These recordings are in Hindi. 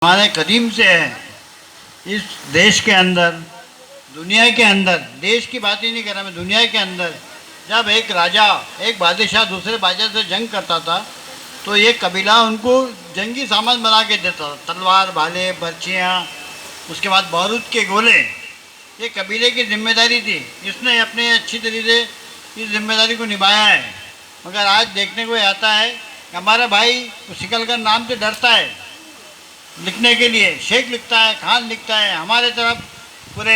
हमारे कदीम से है इस देश के अंदर, दुनिया के अंदर। देश की बात ही नहीं कर रहा मैं, दुनिया के अंदर जब एक राजा, एक बादशाह दूसरे बादशाह से जंग करता था तो ये कबीला उनको जंगी सामान बना के देता था, तलवार, भाले, बर्छियाँ, उसके बाद बारूद के गोले। ये कबीले की जिम्मेदारी थी। इसने अपने अच्छी तरीके से इस जिम्मेदारी को निभाया है। मगर आज देखने को आता है कि हमारा भाई सिकलकर नाम से डरता है लिखने के लिए। शेख लिखता है, खान लिखता है। हमारे तरफ पूरे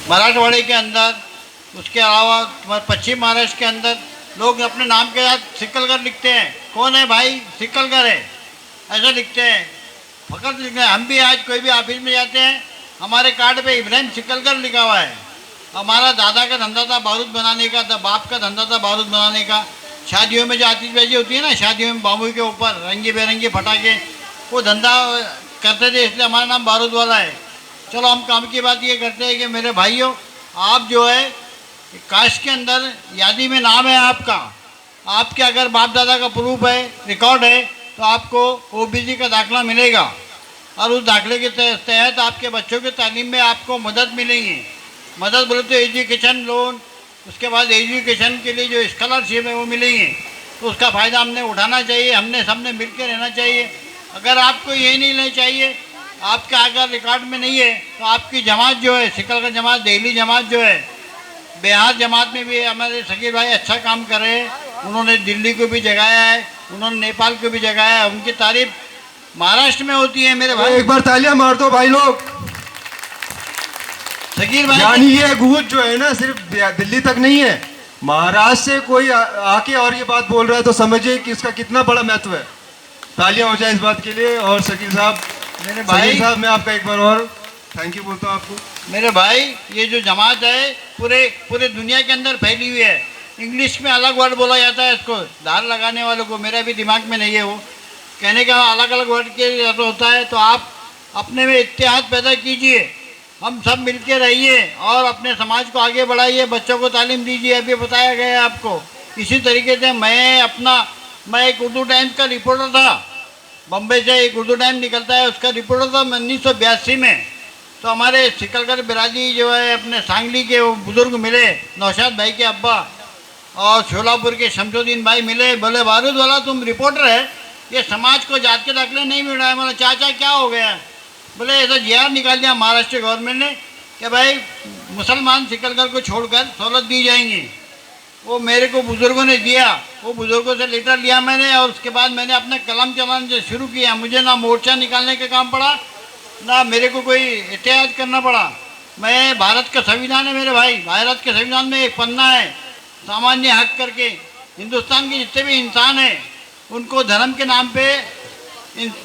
मराठवाड़े के अंदर, उसके अलावा तुम्हारे पश्चिम महाराष्ट्र के अंदर लोग अपने नाम के साथ सिकलकर लिखते हैं। कौन है भाई? सिकलकर है, ऐसा लिखते हैं, फकत लिखते हैं। हम भी आज कोई भी ऑफिस में जाते हैं, हमारे कार्ड पे इब्राहिम सिकलकर लिखा हुआ है। हमारा दादा का धंधा था बारूद बनाने का, बाप का धंधा था बारूद बनाने का। शादियों में जो आतिशबाजी होती है ना, शादियों में बाबू के ऊपर रंगी बेरंगी फटाके, वो धंधा करते थे, इसलिए हमारा नाम बारूद वाला है। चलो हम काम की बात ये करते हैं कि मेरे भाइयों, आप जो है कास्ट के अंदर यादी में नाम है आपका, आपके अगर बाप दादा का प्रूफ है, रिकॉर्ड है, तो आपको ओबीसी का दाखला मिलेगा और उस दाखले के तहत आपके बच्चों की तालीम में आपको मदद मिलेगी। मदद बोले तो एजुकेशन लोन, उसके बाद एजुकेशन के लिए जो स्कॉलरशिप है वो मिलेगी। तो उसका फ़ायदा हमने उठाना चाहिए, हमने सबने मिल के रहना चाहिए। अगर आपको ये नहीं लेना चाहिए, आपका अगर रिकॉर्ड में नहीं है, तो आपकी जमात जो है, सिकलकर जमात, दिल्ली जमात जो है, बिहार जमात में भी हमारे सगीर भाई अच्छा काम कर रहे हैं। उन्होंने दिल्ली को भी जगाया है, उन्होंने नेपाल को भी जगाया है। उनकी तारीफ महाराष्ट्र में होती है मेरे भाई। एक बार तालियां मार दो भाई लोग। सगीर भाई, यानी ये गूंज जो है ना सिर्फ दिल्ली तक नहीं है, महाराष्ट्र से कोई आके और ये बात बोल रहा है तो समझिए कि इसका कितना बड़ा महत्व है। तालियां हो जाए इस बात के लिए। और शकील साहब, मेरे भाई साहब, मैं आपका एक बार और थैंक यू बोलता हूँ आपको। मेरे भाई, ये जो जमात है पूरे दुनिया के अंदर फैली हुई है। इंग्लिश में अलग वर्ड बोला जाता है इसको, धार लगाने वालों को, मेरा भी दिमाग में नहीं है वो कहने का, अलग अलग वर्ड के होता है। तो आप अपने में इत्तेहाद पैदा कीजिए, हम सब मिलके रहिए और अपने समाज को आगे बढ़ाइए, बच्चों को तालीम दीजिए। अभी बताया गया है आपको। इसी तरीके से मैं एक उर्दू टाइम्स का रिपोर्टर था, बम्बई से एक उर्दू टाइम निकलता है, उसका रिपोर्टर था 1982 में। तो हमारे सिकलकर बिरादरी जो है, अपने सांगली के वो बुज़ुर्ग मिले, नौशाद भाई के अब्बा, और शोलापुर के शमशुद्दीन भाई मिले। बोले बारूद वाला तुम रिपोर्टर है, ये समाज को जात के दाखिले नहीं मिल रहा है। बोला चाचा क्या हो गया? बोले ऐसा जीआर निकाल दिया महाराष्ट्र गवर्नमेंट ने कि भाई मुसलमान सिकलकर को छोड़कर सहूलत दी जाएंगी। वो मेरे को बुज़ुर्गों ने दिया, वो बुज़ुर्गों से लेटर लिया मैंने, और उसके बाद मैंने अपना कलम चलाना शुरू किया। मुझे ना मोर्चा निकालने का काम पड़ा, ना मेरे को कोई एहतियात करना पड़ा। मैं, भारत का संविधान है मेरे भाई, भारत के संविधान में एक पन्ना है सामान्य हक करके। हिंदुस्तान के जितने भी इंसान हैं उनको धर्म के नाम पे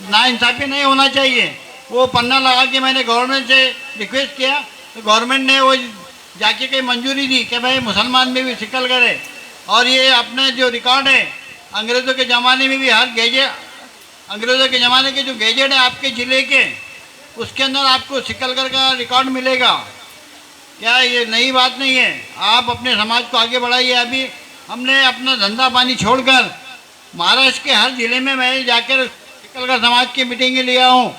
नाइंसाफ़ी नहीं होना चाहिए। वो पन्ना लगा के मैंने गवर्नमेंट से रिक्वेस्ट किया, तो गवर्नमेंट ने वो जाके कहीं मंजूरी दी कि भाई मुसलमान में भी सिकलकर है। और ये अपने जो रिकॉर्ड है, अंग्रेज़ों के ज़माने में भी हर गैजेट, अंग्रेज़ों के ज़माने के जो गैजेट है आपके ज़िले के, उसके अंदर आपको सिकलकर का रिकॉर्ड मिलेगा। क्या ये नई बात नहीं है? आप अपने समाज को आगे बढ़ाइए। अभी हमने अपना धंधा पानी छोड़कर महाराष्ट्र के हर ज़िले में मैं जाकर सिकलकर समाज की मीटिंगें लिया हूँ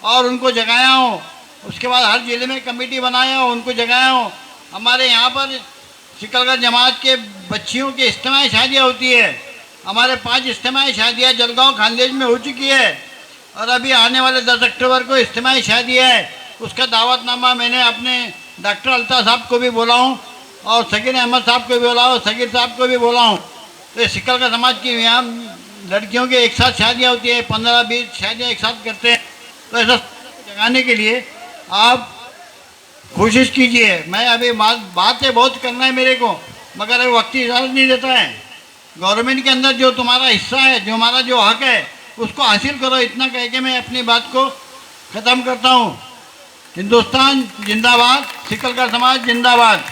और उनको जगाया हूँ। उसके बाद हर ज़िले में कमेटी बनाया हूँ, उनको जगाया हूँ। हमारे यहाँ पर सिकलकर जमात के बच्चियों की इज्तिमाई शादियाँ होती है। हमारे 5 इज्तिमाई शादियाँ जलगांव खानदेश में हो चुकी है, और अभी आने वाले 10 अक्टूबर को इज्तिमाई शादी है। उसका दावतनामा मैंने अपने डॉक्टर अल्ताफ़ साहब को भी बोला हूँ और सगीर अहमद साहब को भी बोला हूँ, सगीर साहब को भी बोला हूँ। तो सिकलकर समाज की यहाँ लड़कियों के एक साथ शादियाँ होती है, 15-20 शादियाँ एक साथ करते हैं। तो ऐसा जगाने के लिए आप कोशिश कीजिए। मैं अभी बातें बहुत करना है मेरे को, मगर अभी वक्त इजाज़त नहीं देता है। गवर्नमेंट के अंदर जो तुम्हारा हिस्सा है, जो हमारा जो हक है, उसको हासिल करो। इतना कह के मैं अपनी बात को ख़त्म करता हूँ। हिंदुस्तान जिंदाबाद, सिकलकर समाज जिंदाबाद।